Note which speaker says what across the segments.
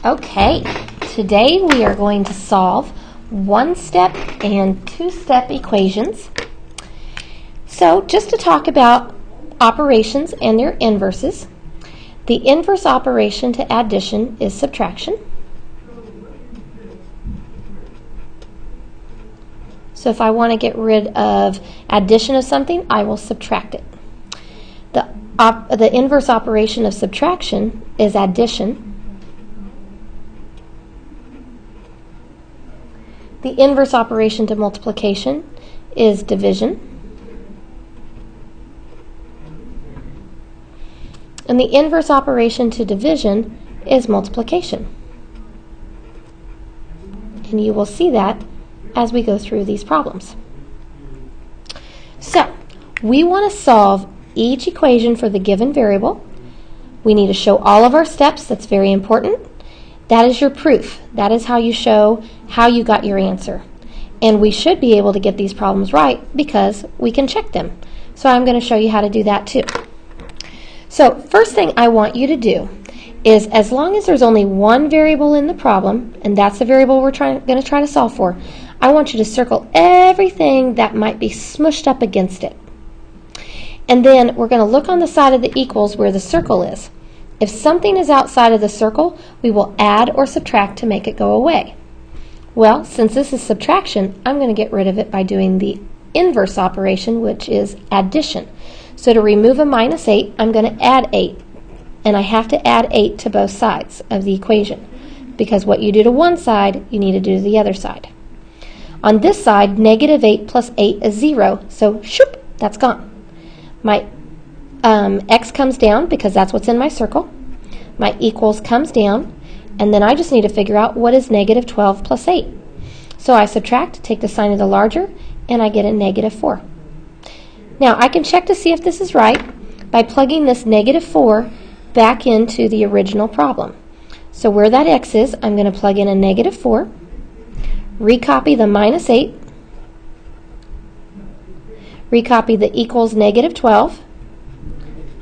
Speaker 1: Okay, today we are going to solve one-step and two-step equations. So just to talk about operations and their inverses, the inverse operation to addition is subtraction. So if I want to get rid of addition of something, I will subtract it. The inverse operation of subtraction is addition. The inverse operation to multiplication is division. And the inverse operation to division is multiplication. And you will see that as we go through these problems. So, we want to solve each equation for the given variable. We need to show all of our steps. That's very important. That is your proof. That is how you show how you got your answer. And we should be able to get these problems right because we can check them. So I'm going to show you how to do that too. So first thing I want you to do is, as long as there's only one variable in the problem, and that's the variable we're going to try to solve for, I want you to circle everything that might be smushed up against it. And then we're going to look on the side of the equals where the circle is. If something is outside of the circle, we will add or subtract to make it go away. Well, since this is subtraction, I'm going to get rid of it by doing the inverse operation, which is addition. So to remove a minus 8, I'm going to add 8. And I have to add 8 to both sides of the equation, because what you do to one side, you need to do to the other side. On this side, negative 8 plus 8 is 0, so shoop, that's gone. My x comes down because that's what's in my circle. My equals comes down, and then I just need to figure out what is negative 12 plus 8. So I subtract, take the sign of the larger, and I get a negative 4. Now I can check to see if this is right by plugging this negative 4 back into the original problem. So where that x is, I'm going to plug in a negative 4, recopy the minus 8, recopy the equals negative 12,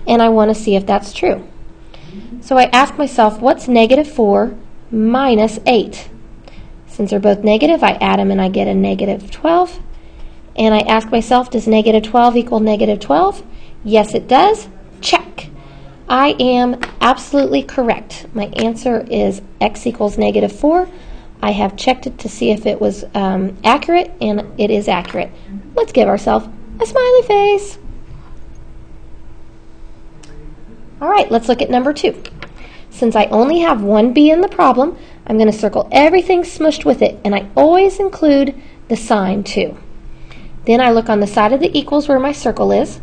Speaker 1: and I want to see if that's true. So I ask myself, what's negative 4 minus 8? Since they're both negative, I add them and I get a negative 12. And I ask myself, does negative 12 equal negative 12? Yes, it does. Check. I am absolutely correct. My answer is x equals negative 4. I have checked it to see if it was accurate, and it is accurate. Let's give ourselves a smiley face. All right, let's look at number 2. Since I only have one b in the problem, I'm going to circle everything smushed with it, and I always include the sign too. Then I look on the side of the equals where my circle is.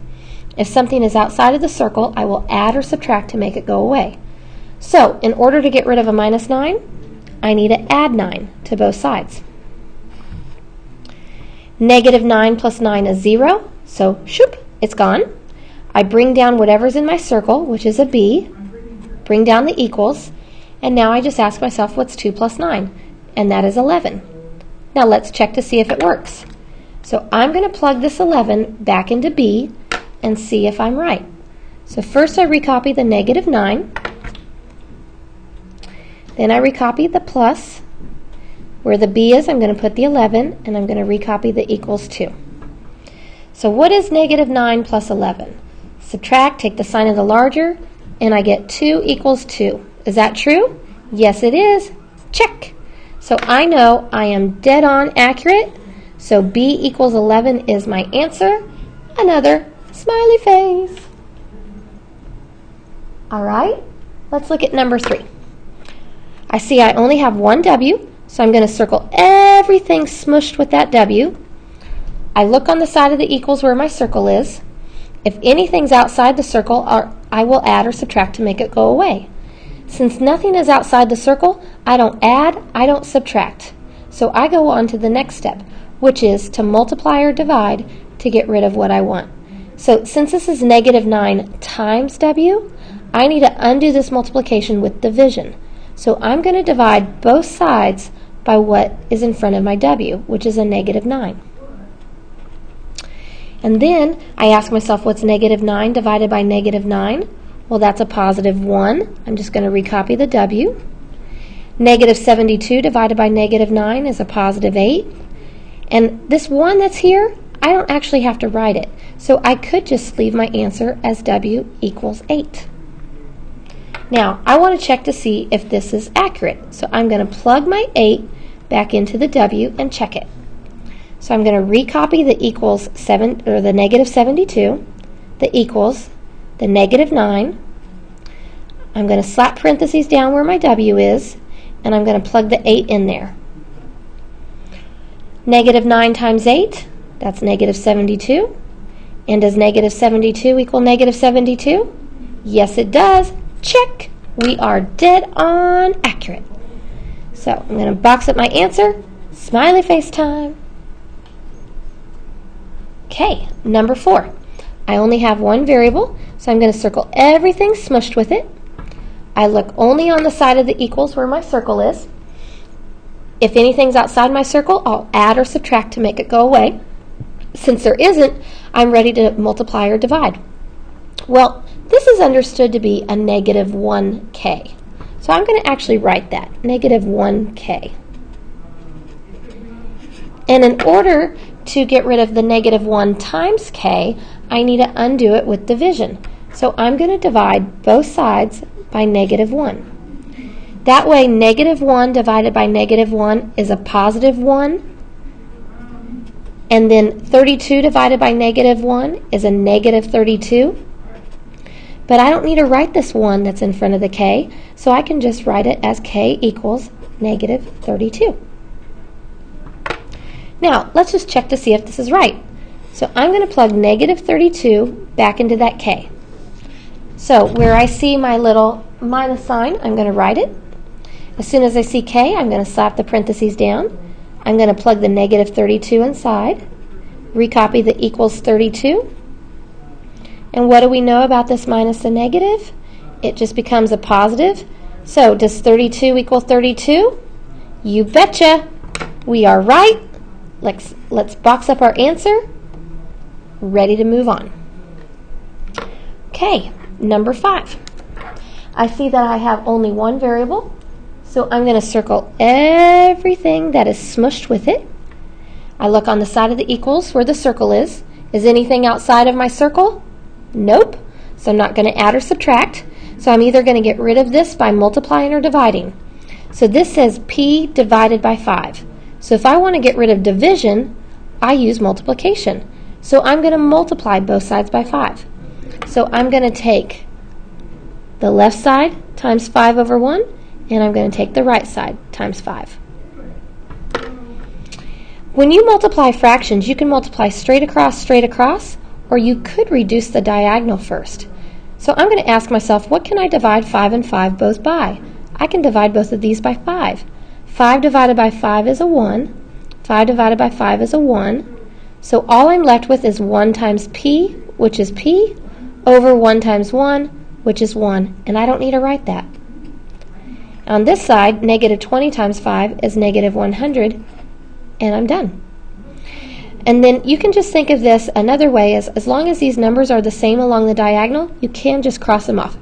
Speaker 1: If something is outside of the circle, I will add or subtract to make it go away. So, in order to get rid of a minus 9, I need to add 9 to both sides. Negative 9 plus 9 is 0, so shoop, it's gone. I bring down whatever's in my circle, which is a b, bring down the equals, and now I just ask myself, what's 2 plus 9? And that is 11. Now let's check to see if it works. So I'm going to plug this 11 back into b and see if I'm right. So first I recopy the negative 9, then I recopy the plus. Where the b is, I'm going to put the 11, and I'm going to recopy the equals 2. So what is negative 9 plus 11? Subtract, take the sign of the larger, and I get 2 equals 2. Is that true? Yes, it is. Check. So I know I am dead on accurate. So b equals 11 is my answer. Another smiley face. All right, let's look at number 3. I see I only have one w, so I'm going to circle everything smushed with that w. I look on the side of the equals where my circle is. If anything's outside the circle, I will add or subtract to make it go away. Since nothing is outside the circle, I don't add, I don't subtract. So I go on to the next step, which is to multiply or divide to get rid of what I want. So since this is negative 9 times w, I need to undo this multiplication with division. So I'm going to divide both sides by what is in front of my w, which is a negative 9. And then I ask myself, what's negative 9 divided by negative 9? Well, that's a positive 1. I'm just going to recopy the w. Negative 72 divided by negative 9 is a positive 8. And this 1 that's here, I don't actually have to write it. So I could just leave my answer as W equals 8. Now, I want to check to see if this is accurate. So I'm going to plug my 8 back into the W and check it. So I'm going to recopy the equals 7 or the negative 72, the equals, the negative 9. I'm going to slap parentheses down where my W is, and I'm going to plug the 8 in there. Negative 9 times 8, that's negative 72. And does negative 72 equal negative 72? Yes, it does. Check. We are dead on accurate. So I'm going to box up my answer. Smiley face time. Okay, number 4. I only have one variable, so I'm going to circle everything smushed with it. I look only on the side of the equals where my circle is. If anything's outside my circle, I'll add or subtract to make it go away. Since there isn't, I'm ready to multiply or divide. Well, this is understood to be a negative 1k. So I'm going to actually write that, negative 1k. And in order to get rid of the negative 1 times k, I need to undo it with division. So I'm going to divide both sides by negative 1. That way, negative 1 divided by negative 1 is a positive 1. And then 32 divided by negative 1 is a negative 32. But I don't need to write this 1 that's in front of the k, so I can just write it as k equals negative 32. Now, let's just check to see if this is right. So I'm going to plug negative 32 back into that k. So where I see my little minus sign, I'm going to write it. As soon as I see k, I'm going to slap the parentheses down. I'm going to plug the negative 32 inside, recopy the equals 32. And what do we know about this minus a negative? It just becomes a positive. So does 32 equal 32? You betcha! We are right. Let's box up our answer. Ready to move on. Okay, number 5. I see that I have only one variable, so I'm going to circle everything that is smushed with it. I look on the side of the equals where the circle is. Is anything outside of my circle? Nope. So I'm not going to add or subtract. So I'm either going to get rid of this by multiplying or dividing. So this says p divided by 5. So if I want to get rid of division, I use multiplication. So I'm going to multiply both sides by 5. So I'm going to take the left side times 5 over 1, and I'm going to take the right side times 5. When you multiply fractions, you can multiply straight across, or you could reduce the diagonal first. So I'm going to ask myself, what can I divide 5 and 5 both by? I can divide both of these by 5. 5 divided by 5 is a 1. 5 divided by 5 is a 1. So all I'm left with is 1 times p, which is p, over 1 times 1, which is 1. And I don't need to write that. On this side, negative 20 times 5 is negative 100, and I'm done. And then you can just think of this another way as long as these numbers are the same along the diagonal, you can just cross them off.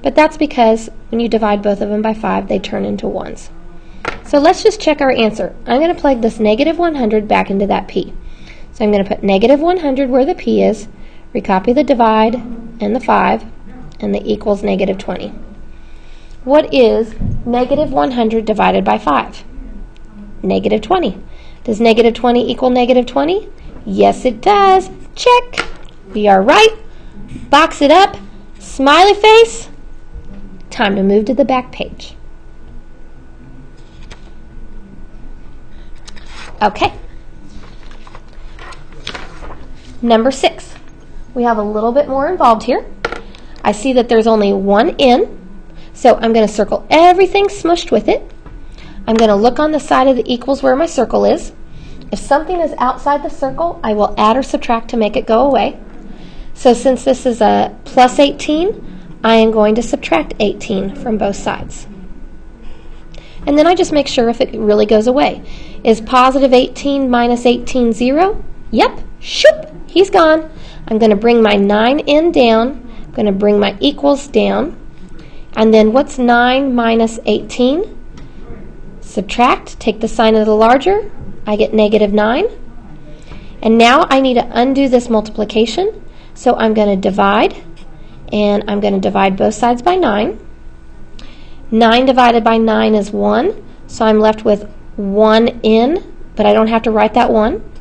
Speaker 1: But that's because when you divide both of them by 5, they turn into 1s. So let's just check our answer. I'm going to plug this negative 100 back into that p. So I'm going to put negative 100 where the p is, recopy the divide and the 5, and the equals negative 20. What is negative 100 divided by 5? Negative 20. Does negative 20 equal negative 20? Yes, it does. Check. We are right. Box it up. Smiley face. Time to move to the back page. Okay. Number 6. We have a little bit more involved here. I see that there's only one n, so I'm going to circle everything smushed with it. I'm going to look on the side of the equals where my circle is. If something is outside the circle, I will add or subtract to make it go away. So since this is a plus 18, I am going to subtract 18 from both sides. And then I just make sure if it really goes away. Is positive 18 minus 18 0? Yep. Shoop. He's gone. I'm going to bring my 9n down. I'm going to bring my equals down. And then what's 9 minus 18? subtract, take the sign of the larger, I get negative 9. And now I need to undo this multiplication, so I'm going to divide, and I'm going to divide both sides by 9. 9 divided by 9 is 1, so I'm left with 1n, but I don't have to write that 1.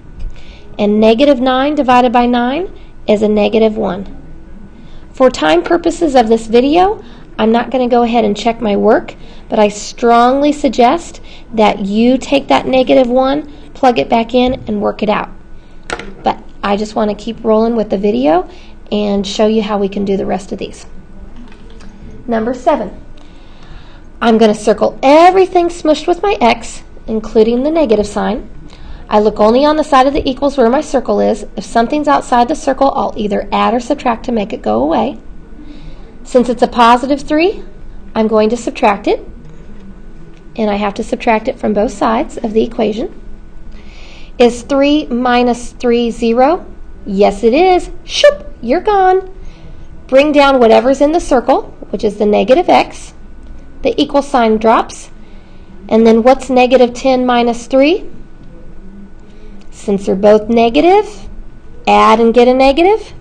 Speaker 1: And negative 9 divided by 9 is a negative 1. For time purposes of this video, I'm not going to go ahead and check my work, but I strongly suggest that you take that negative 1, plug it back in, and work it out. But I just want to keep rolling with the video and show you how we can do the rest of these. Number 7. I'm going to circle everything smushed with my X, including the negative sign. I look only on the side of the equals where my circle is. If something's outside the circle, I'll either add or subtract to make it go away. Since it's a positive 3, I'm going to subtract it. And I have to subtract it from both sides of the equation. Is 3 minus 3 0? Yes, it is. Shoop, you're gone. Bring down whatever's in the circle, which is the negative x. The equal sign drops. And then what's negative 10 minus 3? Since they're both negative, add and get a negative.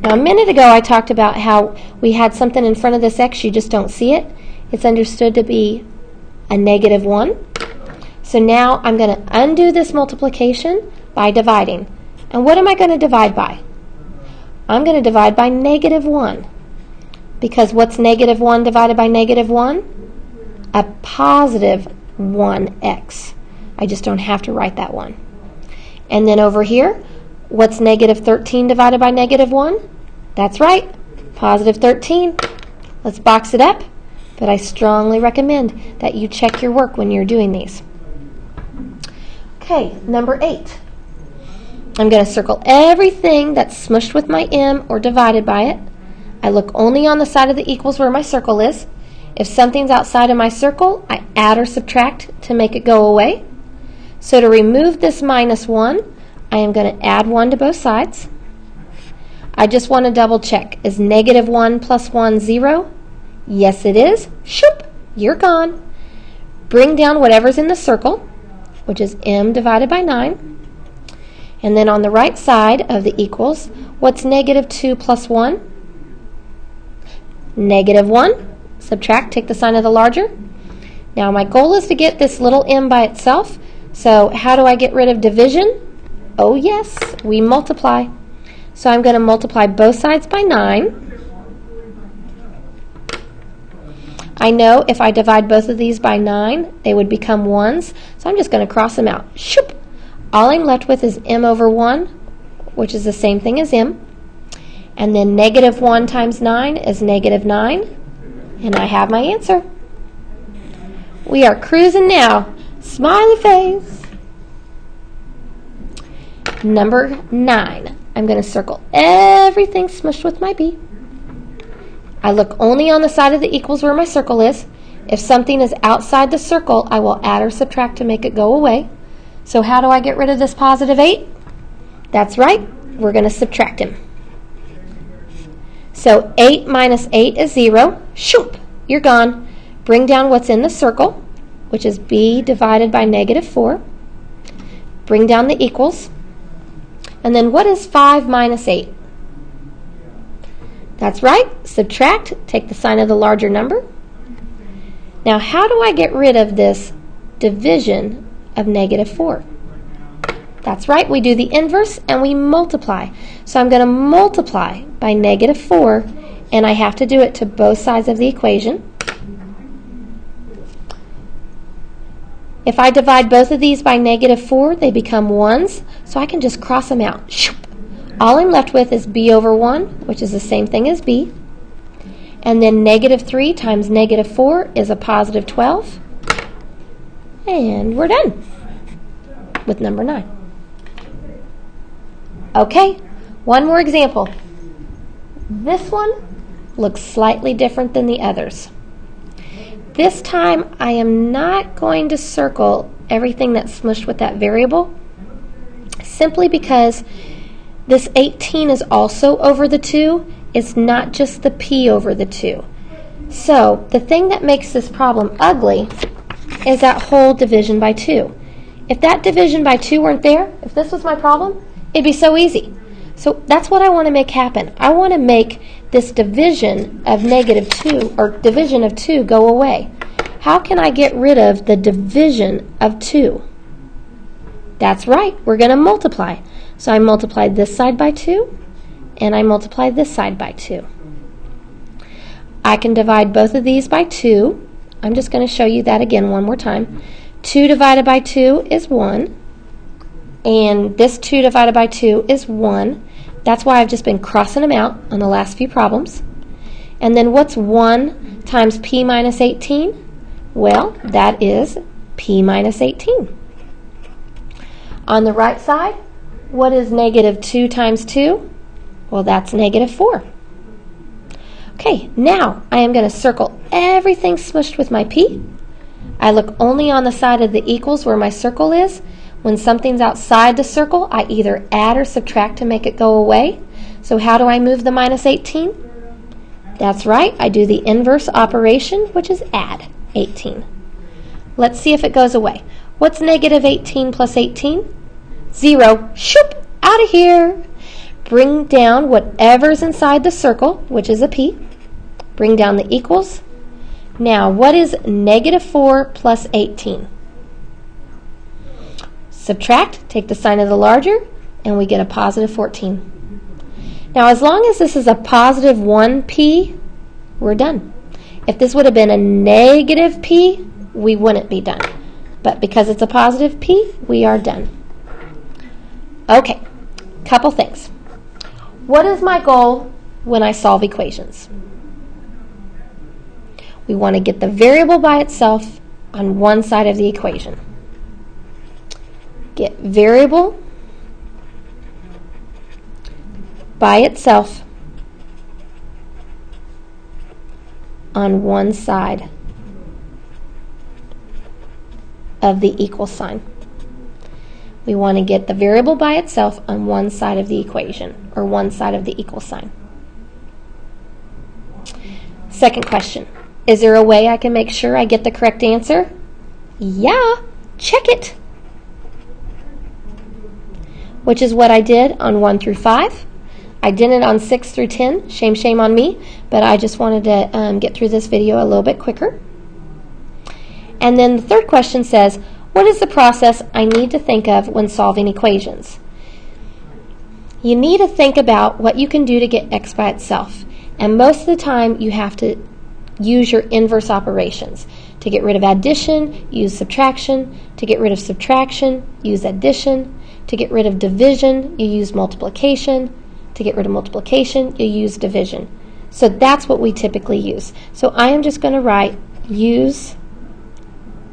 Speaker 1: Now, a minute ago, I talked about how we had something in front of this x, you just don't see it. It's understood to be a negative 1. So now I'm going to undo this multiplication by dividing. And what am I going to divide by? I'm going to divide by negative 1. Because what's negative 1 divided by negative 1? A positive 1x. I just don't have to write that 1. And then over here, what's negative 13 divided by negative 1? That's right, positive 13. Let's box it up, but I strongly recommend that you check your work when you're doing these. Okay, number 8. I'm going to circle everything that's smushed with my m or divided by it. I look only on the side of the equals where my circle is. If something's outside of my circle, I add or subtract to make it go away. So to remove this minus 1, I am going to add 1 to both sides. I just want to double check. Is negative 1 plus 1 0? Yes, it is. Shoop, you're gone. Bring down whatever's in the circle, which is m divided by 9. And then on the right side of the equals, what's negative 2 plus 1? Negative 1. Subtract, take the sign of the larger. Now my goal is to get this little m by itself. So how do I get rid of division? Oh yes, we multiply. So I'm going to multiply both sides by 9. I know if I divide both of these by 9, they would become 1s. So I'm just going to cross them out. Shoop! All I'm left with is m over 1, which is the same thing as m. And then negative 1 times 9 is negative 9. And I have my answer. We are cruising now. Smiley face. Number 9. I'm going to circle everything smushed with my B. I look only on the side of the equals where my circle is. If something is outside the circle, I will add or subtract to make it go away. So how do I get rid of this positive 8? That's right, we're going to subtract him. So 8 minus 8 is 0. Shoop, you're gone. Bring down what's in the circle, which is b divided by negative 4. Bring down the equals. And then what is 5 minus 8? That's right, subtract, take the sign of the larger number. Now how do I get rid of this division of negative 4? That's right, we do the inverse and we multiply. So I'm going to multiply by negative 4, and I have to do it to both sides of the equation. If I divide both of these by negative 4, they become 1s, so I can just cross them out. All I'm left with is b over 1, which is the same thing as b. And then negative 3 times negative 4 is a positive 12. And we're done with number 9. Okay, one more example. This one looks slightly different than the others. This time I am not going to circle everything that's smushed with that variable, simply because this 18 is also over the 2. It's not just the p over the 2. So the thing that makes this problem ugly is that whole division by 2. If that division by 2 weren't there, if this was my problem, it'd be so easy. So that's what I want to make happen. I want to make this division of negative 2, or division of 2, go away. How can I get rid of the division of 2? That's right, we're going to multiply. So I multiplied this side by 2, and I multiplied this side by 2. I can divide both of these by 2. I'm just going to show you that again one more time. 2 divided by 2 is 1, and this 2 divided by 2 is 1. That's why I've just been crossing them out on the last few problems. And then what's 1 times p minus 18? Well, that is p minus 18. On the right side, what is negative 2 times 2? Well, that's negative 4. Okay, now I am going to circle everything smushed with my p. I look only on the side of the equals where my circle is. When something's outside the circle, I either add or subtract to make it go away. So how do I move the minus 18? That's right, I do the inverse operation, which is add 18. Let's see if it goes away. What's negative 18 plus 18? 0. Shoop! Out of here! Bring down whatever's inside the circle, which is a p. Bring down the equals. Now, what is negative 4 plus 18? Subtract, take the sign of the larger, and we get a positive 14. Now, as long as this is a positive 1p, we're done. If this would have been a negative p, we wouldn't be done. But because it's a positive p, we are done. Okay, couple things. What is my goal when I solve equations? We want to get the variable by itself on one side of the equation. Get variable by itself on one side of the equal sign. We want to get the variable by itself on one side of the equation, or one side of the equal sign. Second question. Is there a way I can make sure I get the correct answer? Yeah, check it. Which is what I did on 1 through 5. I didn't on 6 through 10. Shame on me, but I just wanted to get through this video a little bit quicker. And then the third question says, what is the process I need to think of when solving equations? You need to think about what you can do to get x by itself. And most of the time, you have to use your inverse operations. To get rid of addition, use subtraction. To get rid of subtraction, use addition. To get rid of division, you use multiplication. To get rid of multiplication, you use division. So that's what we typically use. So I am just going to write use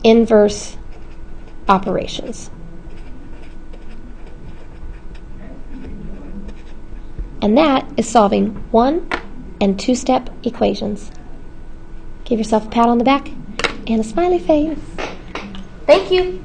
Speaker 1: inverse operations. And that is solving 1 and 2-step equations. Give yourself a pat on the back and a smiley face. Thank you.